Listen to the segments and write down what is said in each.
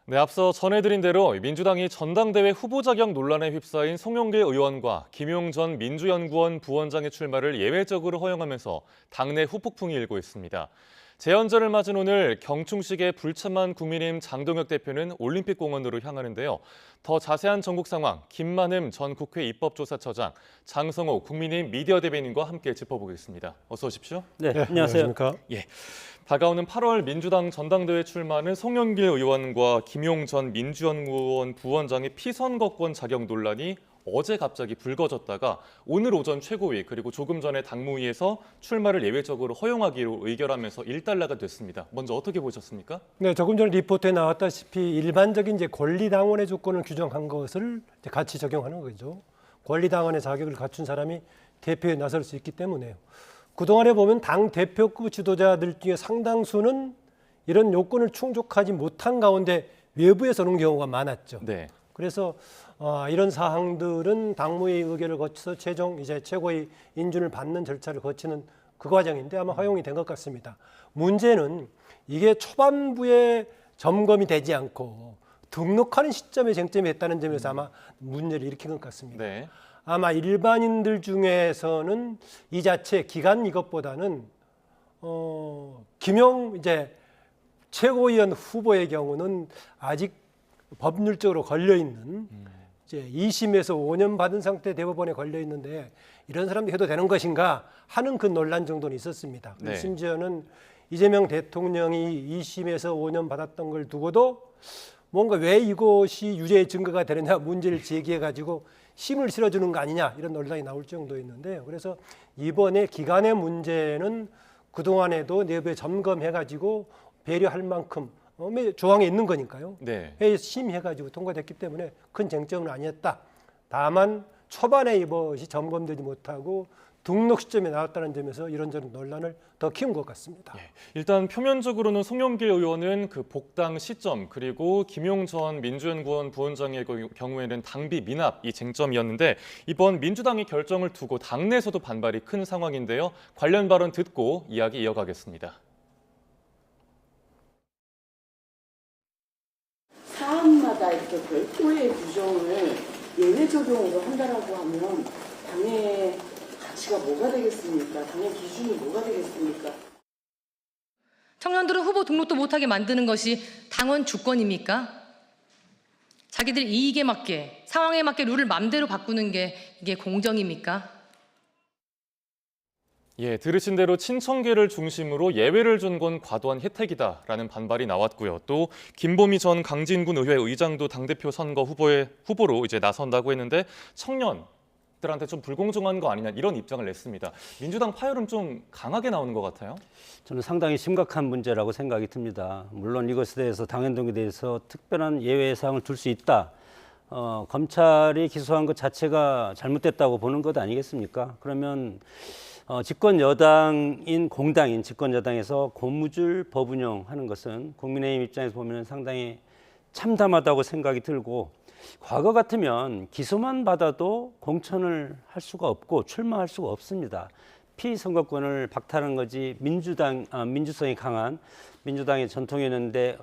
네, 앞서 전해드린 대로 민주당이 전당대회 후보 자격 논란에 휩싸인 송영길 의원과 김용 전 민주연구원 부원장의 출마를 예외적으로 허용하면서 당내 후폭풍이 일고 있습니다. 재연전을 맞은 오늘 경충식에 불참한 국민의힘 장동혁 대표는 올림픽공원으로 향하는데요. 더 자세한 전국 상황, 김만흠 전 국회 입법조사처장, 장성호 국민의힘 미디어 대변인과 함께 짚어보겠습니다. 어서 오십시오. 네, 안녕하세요. 예. 다가오는 8월 민주당 전당대회 출마는 송영길 의원과 김용 전 민주연구원 부원장의 피선거권 자격 논란이 어제 갑자기 불거졌다가 오늘 오전 최고위 그리고 조금 전에 당무위에서 출마를 예외적으로 허용하기로 의결하면서 일단락이 됐습니다. 먼저 어떻게 보셨습니까? 네, 조금 전 리포트에 나왔다시피 일반적인 권리당원의 조건을 규정한 것을 같이 적용하는 거죠. 권리당원의 자격을 갖춘 사람이 대표에 나설 수 있기 때문에요. 그동안에 보면 당 대표급 지도자들 중에 상당수는 이런 요건을 충족하지 못한 가운데 외부에서 오는 경우가 많았죠. 네. 그래서 이런 사항들은 당무위 의결을 거쳐서 최종 이제 최고위 인준을 받는 절차를 거치는 그 과정인데 아마 허용이 된 것 같습니다. 문제는 이게 초반부에 점검이 되지 않고 등록하는 시점에 쟁점이 있다는 점에서 아마 문제를 일으킨 것 같습니다. 네. 아마 일반인들 중에서는 이 자체 기간 이것보다는 김용 이제 최고위원 후보의 경우는 아직 법률적으로 걸려 있는 이제 2심에서 5년 받은 상태 대법원에 걸려 있는데 이런 사람도 해도 되는 것인가 하는 그 논란 정도는 있었습니다. 네. 심지어는 이재명 대통령이 2심에서 5년 받았던 걸 두고도 뭔가 왜 이것이 유죄의 증거가 되느냐 문제를 제기해 가지고 힘을 실어주는 거 아니냐 이런 논란이 나올 정도였는데요. 그래서 이번에 기간의 문제는 그동안에도 내부에 점검해가지고 배려할 만큼 조항에 있는 거니까요. 네. 회의 심의해가지고 통과됐기 때문에 큰 쟁점은 아니었다. 다만 초반에 이것이 점검되지 못하고 등록 시점에 나왔다는 점에서 이런저런 논란을 더 키운 것 같습니다. 예. 일단 표면적으로는 송영길 의원은 그 복당 시점 그리고 김용 전 민주연구원 부원장의 경우에는 당비 미납 이 쟁점이었는데 이번 민주당의 결정을 두고 당내에서도 반발이 큰 상황인데요. 관련 발언 듣고 이야기 이어가겠습니다. 사안마다 이렇게 별도의 규정을 예외 적용으로 한다라고 하면 당의 가치가 뭐가 되겠습니까? 당의 기준이 뭐가 되겠습니까? 청년들은 후보 등록도 못하게 만드는 것이 당원 주권입니까? 자기들 이익에 맞게, 상황에 맞게 룰을 맘대로 바꾸는 게 이게 공정입니까? 예, 들으신 대로 친청계를 중심으로 예외를 준 건 과도한 혜택이다라는 반발이 나왔고요. 또 김보미 전 강진군 의회 의장도 당대표 선거 후보로 이제 나선다고 했는데 청년들한테 좀 불공정한 거 아니냐 이런 입장을 냈습니다. 민주당 파열은 좀 강하게 나오는 것 같아요. 저는 상당히 심각한 문제라고 생각이 듭니다. 물론 이것에 대해서 당연동에 대해서 특별한 예외 사항을 둘 수 있다. 검찰이 기소한 것 자체가 잘못됐다고 보는 것 아니겠습니까? 그러면 집권 여당인 공당인 집권 여당에서 고무줄 법 운영하는 것은 국민의힘 입장에서 보면 상당히 참담하다고 생각이 들고 과거 같으면 기소만 받아도 공천을 할 수가 없고 출마할 수가 없습니다. 피선거권을 박탈하는 거지 민주성이 강한 민주당의 전통이었는데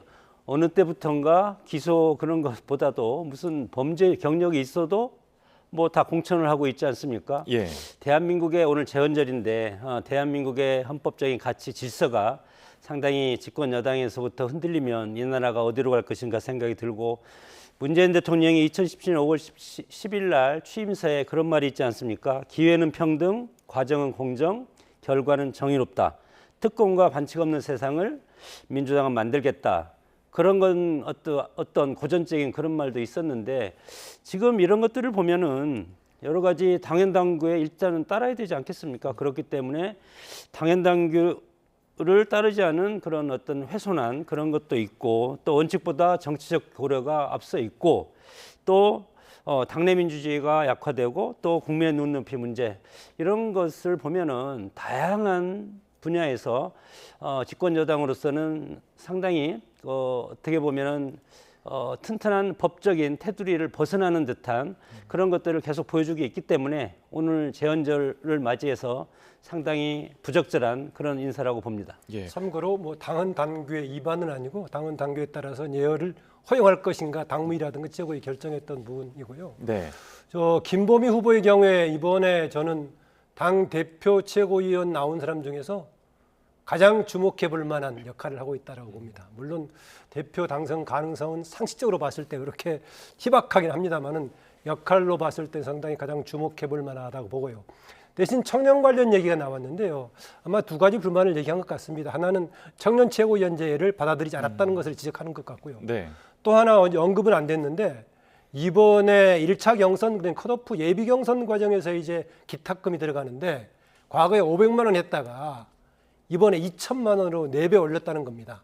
어느 때부턴가 기소 그런 것보다도 무슨 범죄 경력이 있어도 뭐 다 공천을 하고 있지 않습니까? 예. 대한민국의 오늘 재헌절인데 대한민국의 헌법적인 가치 질서가 상당히 집권 여당에서부터 흔들리면 이 나라가 어디로 갈 것인가 생각이 들고 문재인 대통령이 2017년 5월 10일 날 취임서에 그런 말이 있지 않습니까? 기회는 평등, 과정은 공정, 결과는 정의롭다. 특권과 반칙 없는 세상을 민주당은 만들겠다. 그런 건 어떤 고전적인 그런 말도 있었는데 지금 이런 것들을 보면은 여러 가지 당연당규에 일단은 따라야 되지 않겠습니까? 그렇기 때문에 당연당규를 따르지 않은 그런 어떤 훼손한 그런 것도 있고 또 원칙보다 정치적 고려가 앞서 있고 또 당내 민주주의가 약화되고 또 국민의 눈높이 문제 이런 것을 보면은 다양한 분야에서 집권 여당으로서는 상당히 어떻게 보면은 튼튼한 법적인 테두리를 벗어나는 듯한 그런 것들을 계속 보여주고 있기 때문에 오늘 재헌절을 맞이해서 상당히 부적절한 그런 인사라고 봅니다. 예. 참고로 당헌 당규의 위반은 아니고 당헌 당규에 따라서 예열을 허용할 것인가 당무위라든가 최고위 결정했던 부분이고요. 네. 저 김보미 후보의 경우에 이번에 저는 당 대표 최고위원 나온 사람 중에서 가장 주목해 볼 만한 역할을 하고 있다고 봅니다. 물론 대표 당선 가능성은 상식적으로 봤을 때 그렇게 희박하긴 합니다만은 역할로 봤을 때 상당히 가장 주목해 볼 만하다고 보고요. 대신 청년 관련 얘기가 나왔는데요. 아마 두 가지 불만을 얘기한 것 같습니다. 하나는 청년 최고위원제를 받아들이지 않았다는 것을 지적하는 것 같고요. 네. 또 하나 언급은 안 됐는데 이번에 1차 경선 컷오프 예비 경선 과정에서 이제 기탁금이 들어가는데 과거에 500만 원 했다가 이번에 2천만 원으로 4배 올렸다는 겁니다.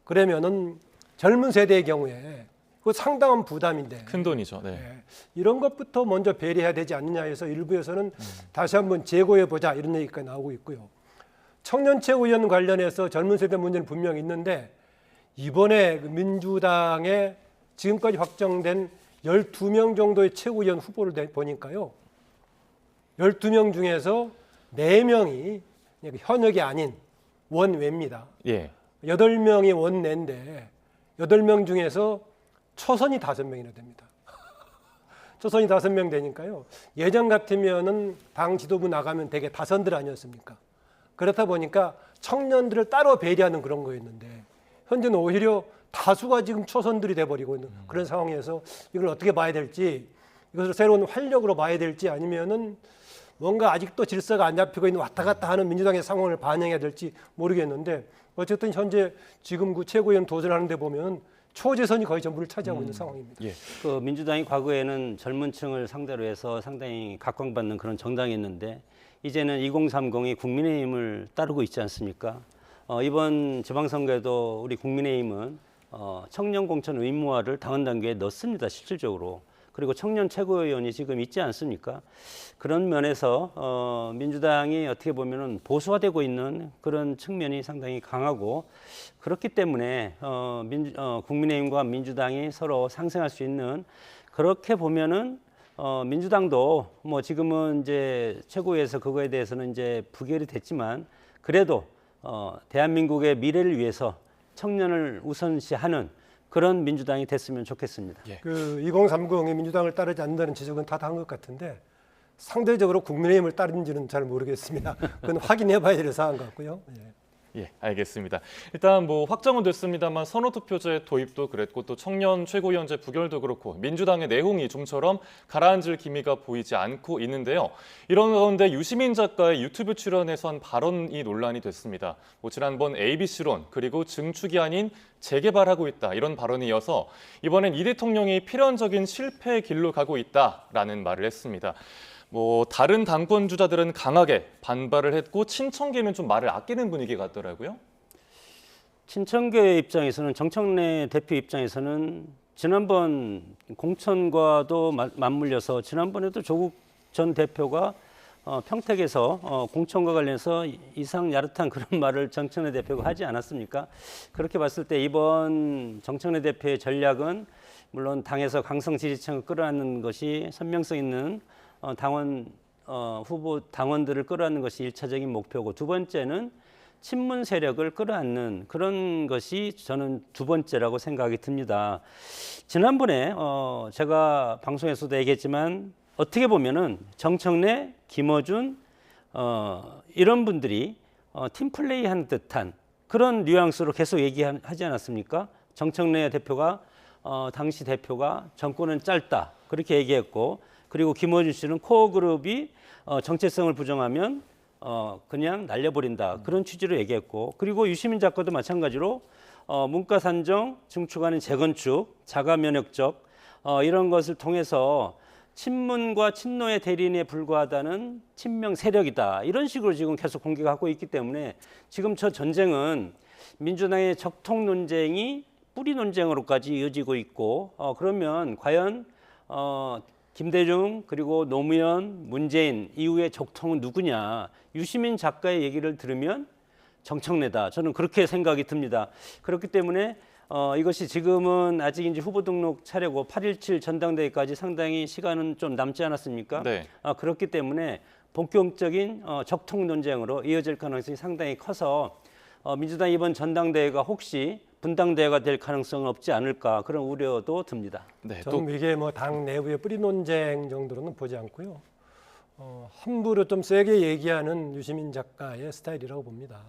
그러면은 젊은 세대의 경우에 그 상당한 부담인데 큰 돈이죠. 네. 네. 이런 것부터 먼저 배려해야 되지 않느냐 해서 일부에서는 다시 한번 재고해 보자 이런 얘기가 나오고 있고요. 청년 최고위원 관련해서 젊은 세대 문제는 분명히 있는데 이번에 민주당에 지금까지 확정된 12명 정도의 최고위원 후보를 보니까요. 12명 중에서 4명이 현역이 아닌 원외입니다. 예. 8명이 원내인데 8명 중에서 초선이 5명이나 됩니다. 초선이 5명 되니까요. 예전 같으면은 당 지도부 나가면 되게 다선들 아니었습니까? 그렇다 보니까 청년들을 따로 배려하는 그런 거였는데 현재는 오히려 다수가 지금 초선들이 돼버리고 있는 그런 상황에서 이걸 어떻게 봐야 될지 이것을 새로운 활력으로 봐야 될지 아니면은 뭔가 아직도 질서가 안 잡히고 있는 왔다 갔다 하는 민주당의 상황을 반영해야 될지 모르겠는데 어쨌든 현재 지금 그 최고위원 도전하는 데 보면 초재선이 거의 전부를 차지하고 있는 상황입니다. 예. 그 민주당이 과거에는 젊은 층을 상대로 해서 상당히 각광받는 그런 정당이었는데 이제는 2030이 국민의힘을 따르고 있지 않습니까? 이번 지방선거에도 우리 국민의힘은 청년 공천 의무화를 당원 단계에 넣습니다. 실질적으로. 그리고 청년 최고위원이 지금 있지 않습니까? 그런 면에서 민주당이 어떻게 보면은 보수화되고 있는 그런 측면이 상당히 강하고 그렇기 때문에 국민의힘과 민주당이 서로 상생할 수 있는 그렇게 보면은 민주당도 뭐 지금은 이제 최고위에서 그거에 대해서는 이제 부결이 됐지만 그래도 대한민국의 미래를 위해서 청년을 우선시하는 그런 민주당이 됐으면 좋겠습니다. 예. 그 2030이 민주당을 따르지 않는다는 지적은 다 한 것 같은데 상대적으로 국민의힘을 따르는지는 잘 모르겠습니다. 그건 확인해봐야 될 사안 같고요. 예. 예, 알겠습니다. 일단 뭐 확정은 됐습니다만 선호투표제 도입도 그랬고 또 청년 최고위원제 부결도 그렇고 민주당의 내홍이 좀처럼 가라앉을 기미가 보이지 않고 있는데요. 이런 가운데 유시민 작가의 유튜브 출연에서 한 발언이 논란이 됐습니다. 뭐 지난번 ABC론 그리고 증축이 아닌 재개발하고 있다 이런 발언에 이어서 이번엔 이 대통령이 필연적인 실패의 길로 가고 있다라는 말을 했습니다. 뭐 다른 당권 주자들은 강하게 반발을 했고 친청계는 좀 말을 아끼는 분위기 같더라고요. 친청계 입장에서는 정청래 대표 입장에서는 지난번 공천과도 맞물려서 지난번에도 조국 전 대표가 평택에서 공천과 관련해서 이상 야릇한 그런 말을 정청래 대표가 하지 않았습니까? 그렇게 봤을 때 이번 정청래 대표의 전략은 물론 당에서 강성 지지층을 끌어안는 것이 선명성 있는 당원 후보 당원들을 끌어안는 것이 1차적인 목표고 두 번째는 친문 세력을 끌어안는 그런 것이 저는 두 번째라고 생각이 듭니다. 지난번에 제가 방송에서도 얘기했지만 어떻게 보면은 정청래, 김어준 이런 분들이 팀플레이한 듯한 그런 뉘앙스로 계속 얘기하지 않았습니까? 정청래 대표가 당시 대표가 정권은 짧다 그렇게 얘기했고 그리고 김어준 씨는 코어 그룹이 정체성을 부정하면 그냥 날려버린다 그런 취지로 얘기했고 그리고 유시민 작가도 마찬가지로 문과 산정, 증축 아닌 재건축, 자가 면역적 이런 것을 통해서 친문과 친노의 대립에 불과하다는 친명 세력이다 이런 식으로 지금 계속 공격하고 있기 때문에 지금 저 전쟁은 민주당의 적통 논쟁이 뿌리 논쟁으로까지 이어지고 있고 그러면 과연 김대중 그리고 노무현, 문재인 이후의 적통은 누구냐? 유시민 작가의 얘기를 들으면 정청래다. 저는 그렇게 생각이 듭니다. 그렇기 때문에 이것이 지금은 아직 이제 후보 등록 차례고 8.17 전당대회까지 상당히 시간은 좀 남지 않았습니까? 네. 그렇기 때문에 본격적인 적통 논쟁으로 이어질 가능성이 상당히 커서 민주당 이번 전당대회가 혹시 분당대회가 될 가능성은 없지 않을까 그런 우려도 듭니다. 네, 저는 이게 뭐 당 내부의 뿌리 논쟁 정도로는 보지 않고요. 함부로 좀 세게 얘기하는 유시민 작가의 스타일이라고 봅니다.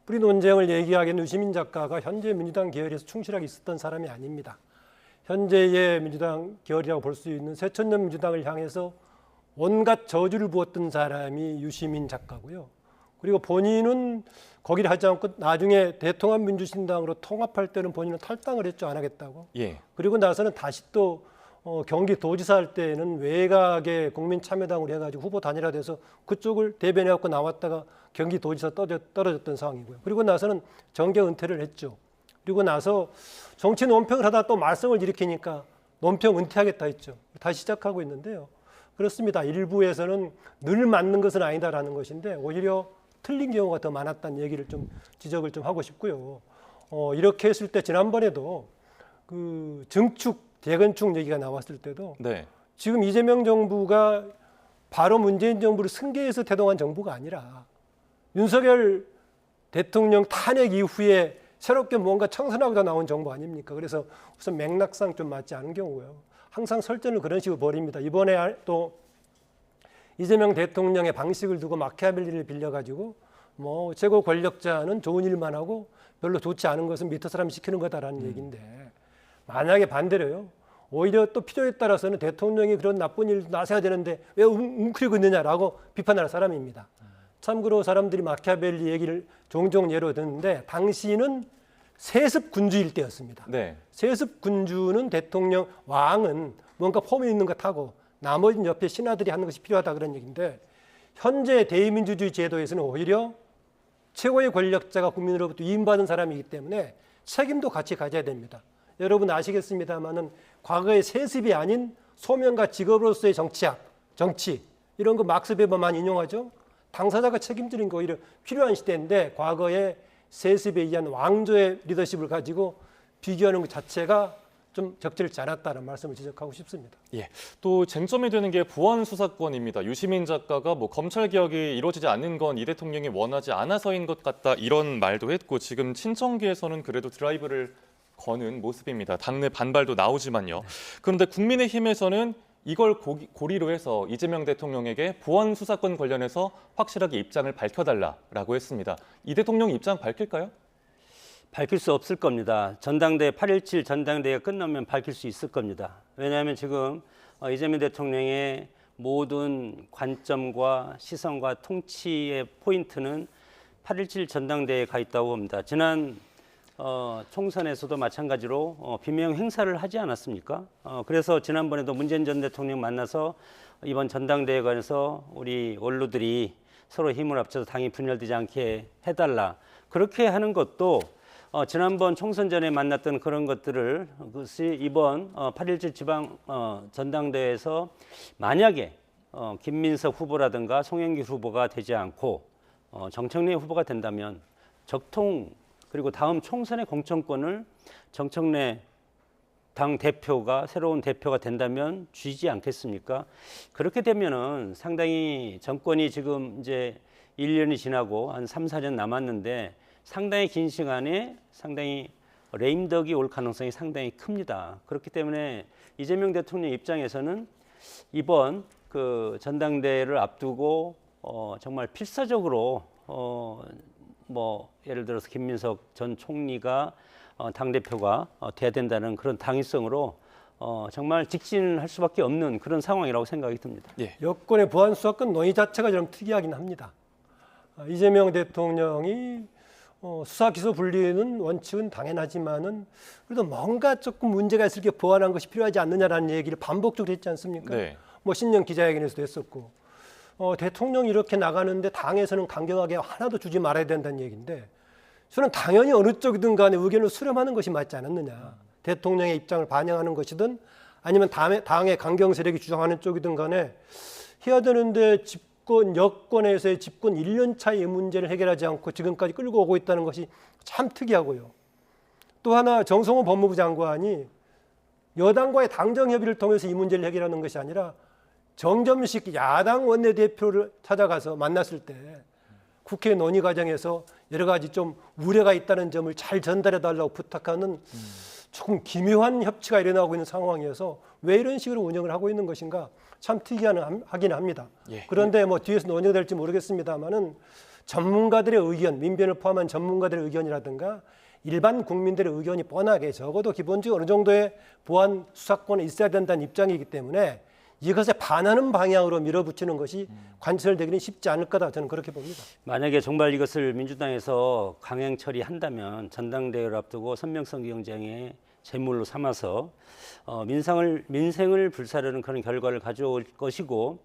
뿌리 논쟁을 얘기하기에는 유시민 작가가 현재 민주당 계열에서 충실하게 있었던 사람이 아닙니다. 현재의 민주당 계열이라고 볼 수 있는 새천년 민주당을 향해서 온갖 저주를 부었던 사람이 유시민 작가고요. 그리고 본인은 거기를 하지 않고 나중에 대통합민주신당으로 통합할 때는 본인은 탈당을 했죠. 안 하겠다고. 예. 그리고 나서는 다시 또 경기도지사 할 때는 외곽의 국민참여당으로 해가지고 후보 단일화돼서 그쪽을 대변해갖고 나왔다가 경기도지사 떨어졌던 상황이고요. 그리고 나서는 정계 은퇴를 했죠. 그리고 나서 정치 논평을 하다 또 말썽을 일으키니까 논평 은퇴하겠다 했죠. 다시 시작하고 있는데요. 그렇습니다. 일부에서는 늘 맞는 것은 아니다라는 것인데 오히려 틀린 경우가 더 많았다는 얘기를 좀 지적을 좀 하고 싶고요. 이렇게 했을 때 지난번에도 그 증축 재건축 얘기가 나왔을 때도 네. 지금 이재명 정부가 바로 문재인 정부를 승계해서 태동한 정부가 아니라 윤석열 대통령 탄핵 이후에 새롭게 뭔가 청산하고자 나온 정부 아닙니까? 그래서 우선 맥락상 좀 맞지 않은 경우고요. 항상 설전을 그런 식으로 벌입니다. 이번에 또 이재명 대통령의 방식을 두고 마키아벨리를 빌려가지고 뭐 최고 권력자는 좋은 일만 하고 별로 좋지 않은 것은 밑에 사람이 시키는 거다라는 얘기인데 만약에 반대로요. 오히려 또 필요에 따라서는 대통령이 그런 나쁜 일도 나서야 되는데 왜 웅크리고 있느냐라고 비판할 사람입니다. 참고로 사람들이 마키아벨리 얘기를 종종 예로 듣는데 당시는 세습군주일 때였습니다. 네. 세습군주는 대통령 왕은 뭔가 폼이 있는 것 하고 나머지는 옆에 신하들이 하는 것이 필요하다 그런 얘기인데 현재 대의민주주의 제도에서는 오히려 최고의 권력자가 국민으로부터 위임받은 사람이기 때문에 책임도 같이 가져야 됩니다. 여러분 아시겠습니다만은 과거의 세습이 아닌 소명과 직업으로서의 정치 이런 거 막스 베버만 인용하죠. 당사자가 책임지는 게 오히려 필요한 시대인데 과거의 세습에 의한 왕조의 리더십을 가지고 비교하는 것 자체가 좀 적절치 않았다는 말씀을 지적하고 싶습니다. 예. 또 쟁점이 되는 게 보안 수사권입니다. 유시민 작가가 뭐 검찰 개혁이 이루어지지 않는 건 이 대통령이 원하지 않아서인 것 같다 이런 말도 했고 지금 친정계에서는 그래도 드라이브를 거는 모습입니다. 당내 반발도 나오지만요. 그런데 국민의힘에서는 이걸 고리로 해서 이재명 대통령에게 보안 수사권 관련해서 확실하게 입장을 밝혀달라라고 했습니다. 이 대통령 입장 밝힐까요? 밝힐 수 없을 겁니다. 전당대회 8.17 전당대회가 끝나면 밝힐 수 있을 겁니다. 왜냐하면 지금 이재명 대통령의 모든 관점과 시선과 통치의 포인트는 8.17 전당대회에 가 있다고 봅니다. 지난 총선에서도 마찬가지로 비명 행사를 하지 않았습니까? 그래서 지난번에도 문재인 전 대통령 만나서 이번 전당대회에 관해서 우리 원로들이 서로 힘을 합쳐서 당이 분열되지 않게 해달라. 그렇게 하는 것도 지난번 총선 전에 만났던 그런 것들을 그것이 이번 8.17 지방 전당대회에서 만약에 김민석 후보라든가 송영길 후보가 되지 않고 정청래 후보가 된다면 적통 그리고 다음 총선의 공천권을 정청래 당 대표가 새로운 대표가 된다면 쥐지 않겠습니까? 그렇게 되면은 상당히 정권이 지금 이제 1년이 지나고 한 3, 4년 남았는데 상당히 긴 시간에 상당히 레임덕이 올 가능성이 상당히 큽니다. 그렇기 때문에 이재명 대통령 입장에서는 이번 그 전당대회를 앞두고 정말 필사적으로 뭐 예를 들어서 김민석 전 총리가 당대표가 돼야 된다는 그런 당위성으로 정말 직진할 수밖에 없는 그런 상황이라고 생각이 듭니다. 예. 여권의 보안 수사권 논의 자체가 좀 특이하긴 합니다. 이재명 대통령이 수사 기소 분리는 원칙은 당연하지만은 그래도 뭔가 조금 문제가 있을 게 보완한 것이 필요하지 않느냐라는 얘기를 반복적으로 했지 않습니까? 네. 뭐 신년 기자회견에서도 했었고 대통령이 이렇게 나가는데 당에서는 강경하게 하나도 주지 말아야 된다는 얘기인데 저는 당연히 어느 쪽이든 간에 의견을 수렴하는 것이 맞지 않았느냐. 대통령의 입장을 반영하는 것이든 아니면 당의 강경 세력이 주장하는 쪽이든 간에 해야 되는데 여권에서의 집권 1년 차의 문제를 해결하지 않고 지금까지 끌고 오고 있다는 것이 참 특이하고요. 또 하나 정성호 법무부 장관이 여당과의 당정 협의를 통해서 이 문제를 해결하는 것이 아니라 정점식 야당 원내대표를 찾아가서 만났을 때 국회 논의 과정에서 여러 가지 좀 우려가 있다는 점을 잘 전달해 달라고 부탁하는 조금 기묘한 협치가 일어나고 있는 상황이어서 왜 이런 식으로 운영을 하고 있는 것인가 참 특이하긴 합니다. 예. 그런데 뭐 뒤에서 논의가 될지 모르겠습니다만은 전문가들의 의견, 민변을 포함한 전문가들의 의견이라든가 일반 국민들의 의견이 뻔하게 적어도 기본적으로 어느 정도의 보안 수사권이 있어야 된다는 입장이기 때문에 이것에 반하는 방향으로 밀어붙이는 것이 관철되기는 쉽지 않을 거다 저는 그렇게 봅니다. 만약에 정말 이것을 민주당에서 강행 처리한다면 전당대회를 앞두고 선명성 경쟁의 제물로 삼아서 민생을 불사르는 그런 결과를 가져올 것이고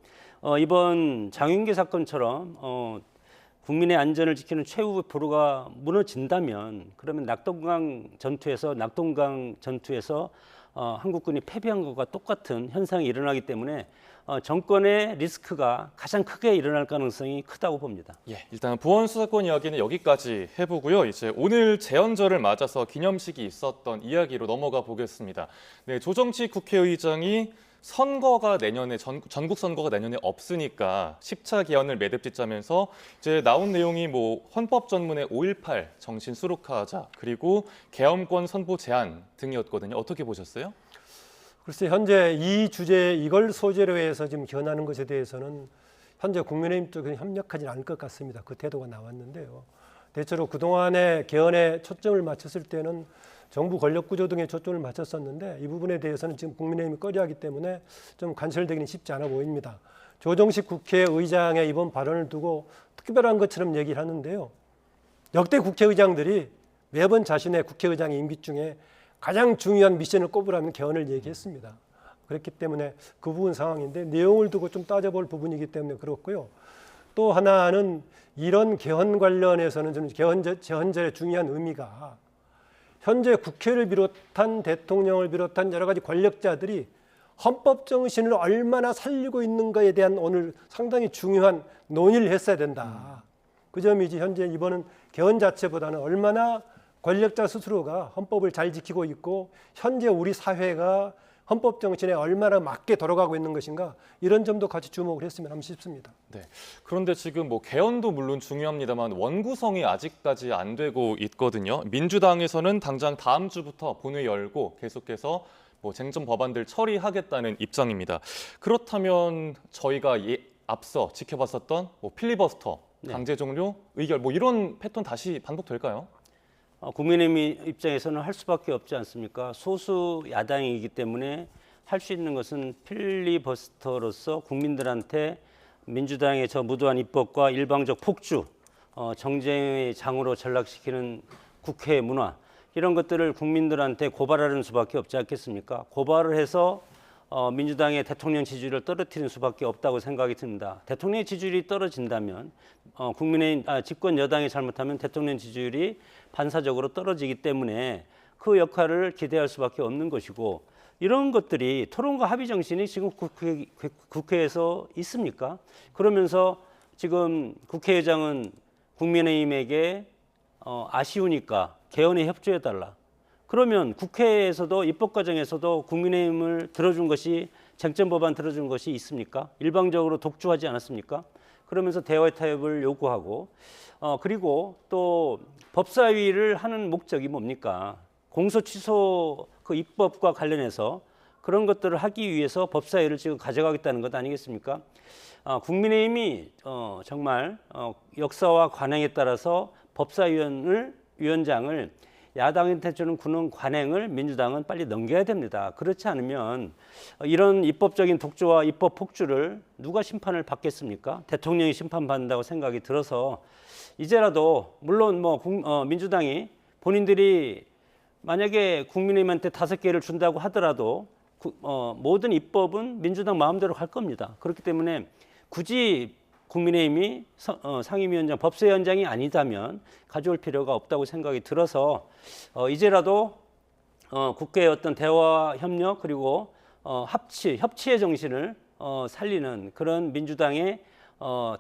이번 장윤기 사건처럼 국민의 안전을 지키는 최후 보루가 무너진다면 그러면 낙동강 전투에서 한국군이 패배한 것과 똑같은 현상이 일어나기 때문에 정권의 리스크가 가장 크게 일어날 가능성이 크다고 봅니다. 예, 일단 보안 수사권 이야기는 여기까지 해보고요. 이제 오늘 재헌절을 맞아서 기념식이 있었던 이야기로 넘어가 보겠습니다. 네, 조정치 국회의장이 선거가 내년에 전국 선거가 내년에 없으니까 10차 개헌을 매듭짓자면서 이제 나온 내용이 뭐 헌법 전문의 5.18 정신 수록하자 그리고 계엄권 선포 제한 등이었거든요. 어떻게 보셨어요? 글쎄 현재 이 주제 이걸 소재로 해서 지금 개헌하는 것에 대해서는 현재 국민의힘 쪽은 협력하지 않을 것 같습니다. 그 태도가 나왔는데요. 대체로 그동안의 개헌에 초점을 맞췄을 때는 정부 권력구조 등에 초점을 맞췄었는데 이 부분에 대해서는 지금 국민의힘이 꺼려하기 때문에 좀 간설되기는 쉽지 않아 보입니다. 조정식 국회의장의 이번 발언을 두고 특별한 것처럼 얘기를 하는데요. 역대 국회의장들이 매번 자신의 국회의장의 임기 중에 가장 중요한 미션을 꼽으라면 개헌을 얘기했습니다. 그렇기 때문에 그 부분 상황인데 내용을 두고 좀 따져볼 부분이기 때문에 그렇고요. 또 하나는 이런 개헌 관련해서는 좀 재헌절의 중요한 의미가 현재 국회를 비롯한 대통령을 비롯한 여러 가지 권력자들이 헌법 정신을 얼마나 살리고 있는가에 대한 오늘 상당히 중요한 논의를 했어야 된다. 그 점이지 현재 이번은 개헌 자체보다는 얼마나 권력자 스스로가 헌법을 잘 지키고 있고 현재 우리 사회가 헌법 정신에 얼마나 맞게 돌아가고 있는 것인가 이런 점도 같이 주목을 했으면 하면 싶습니다. 네. 그런데 지금 뭐 개헌도 물론 중요합니다만 원구성이 아직까지 안 되고 있거든요. 민주당에서는 당장 다음 주부터 본회 열고 계속해서 뭐 쟁점 법안들 처리하겠다는 입장입니다. 그렇다면 저희가 앞서 지켜봤었던 뭐 필리버스터, 강제 종료, 의결 뭐 이런 패턴 다시 반복될까요? 국민의힘 입장에서는 할 수밖에 없지 않습니까? 소수 야당이기 때문에 할 수 있는 것은 필리버스터로서 국민들한테 민주당의 저 무도한 입법과 일방적 폭주, 정쟁의 장으로 전락시키는 국회 문화 이런 것들을 국민들한테 고발하는 수밖에 없지 않겠습니까? 고발을 해서 민주당의 대통령 지지율을 떨어뜨리는 수밖에 없다고 생각이 듭니다. 대통령 지지율이 떨어진다면 국민의힘 집권 여당이 잘못하면 대통령 지지율이 반사적으로 떨어지기 때문에 그 역할을 기대할 수밖에 없는 것이고 이런 것들이 토론과 합의 정신이 지금 국회에서 있습니까? 그러면서 지금 국회의장은 국민의힘에게 아쉬우니까 개헌에 협조해달라. 그러면 국회에서도 입법 과정에서도 국민의힘을 들어준 것이 쟁점 법안 들어준 것이 있습니까? 일방적으로 독주하지 않았습니까? 그러면서 대화의 타협을 요구하고 그리고 또 법사위를 하는 목적이 뭡니까? 공소 취소 그 입법과 관련해서 그런 것들을 하기 위해서 법사위를 지금 가져가겠다는 것 아니겠습니까? 국민의힘이 정말 역사와 관행에 따라서 법사위원장을 야당한테 주는 군은 관행을 민주당은 빨리 넘겨야 됩니다. 그렇지 않으면 이런 입법적인 독주와 입법 폭주를 누가 심판을 받겠습니까? 대통령이 심판받는다고 생각이 들어서 이제라도 물론 민주당이 본인들이 만약에 국민의힘한테 5개를 준다고 하더라도 모든 입법은 민주당 마음대로 갈 겁니다. 그렇기 때문에 굳이 국민의힘이 상임위원장, 법사위원장이 아니다면 가져올 필요가 없다고 생각이 들어서 이제라도 국회의 어떤 대화 협력 그리고 협치의 정신을 살리는 그런 민주당의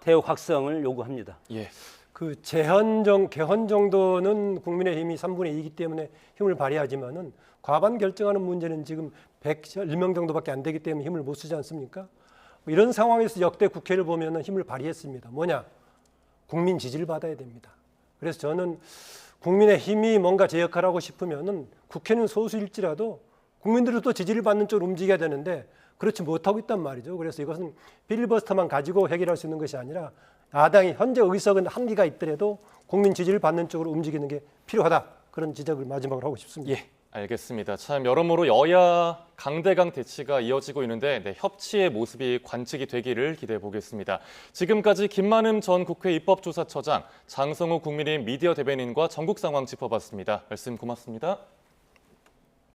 대우 각성을 요구합니다. 예. 그 개헌 정도는 국민의힘이 3분의 2이기 때문에 힘을 발휘하지만은 과반 결정하는 문제는 지금 101명 정도밖에 안 되기 때문에 힘을 못 쓰지 않습니까? 이런 상황에서 역대 국회를 보면은 힘을 발휘했습니다. 뭐냐? 국민 지지를 받아야 됩니다. 그래서 저는 국민의힘이 뭔가 제 역할을 하고 싶으면은 국회는 소수일지라도 국민들로부터 지지를 받는 쪽으로 움직여야 되는데 그렇지 못하고 있단 말이죠. 그래서 이것은 필리버스터만 가지고 해결할 수 있는 것이 아니라 야당이 현재 의석은 한계가 있더라도 국민 지지를 받는 쪽으로 움직이는 게 필요하다. 그런 지적을 마지막으로 하고 싶습니다. 예, 알겠습니다. 참 여러모로 여야 강대강 대치가 이어지고 있는데 협치의 모습이 관측이 되기를 기대해 보겠습니다. 지금까지 김만흠 전 국회 입법조사처장, 장성호 국민의힘 미디어 대변인과 전국 상황 짚어봤습니다. 말씀 고맙습니다.